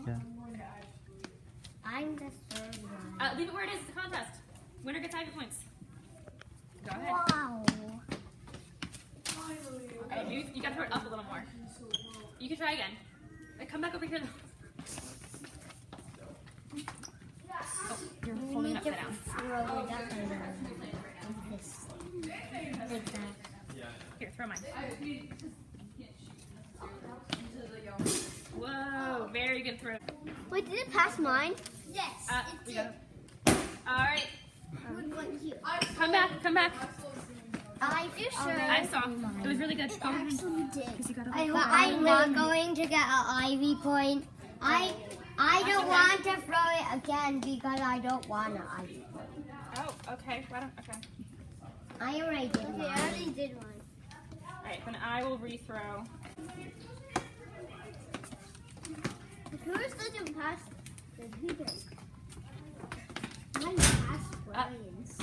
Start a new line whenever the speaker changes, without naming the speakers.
Yeah.
I'm the third one.
Leave it where it is. It's a contest. Winner gets half your points. Go ahead.
Wow.
Okay, you gotta throw it up a little more. You can try again. Come back over here. Oh, you're
You
holding it
need to
upside down.
throw it up and down. Like this. Like that.
Here, throw mine. Whoa, very good throw.
Wait, did it pass mine? Yes.
We got it. All right,
Good one here.
come back, come back.
I do sure.
I saw. It was really good. Go ahead.
actually did.
You got it.
I'm not going to get an Ivy point. I don't want to throw it again because I don't want an Ivy point.
Oh, okay. Why don't, okay.
I already did one. I already did one.
All right, then I will rethrow.
If yours doesn't pass, then who does? Mine passed Brian's.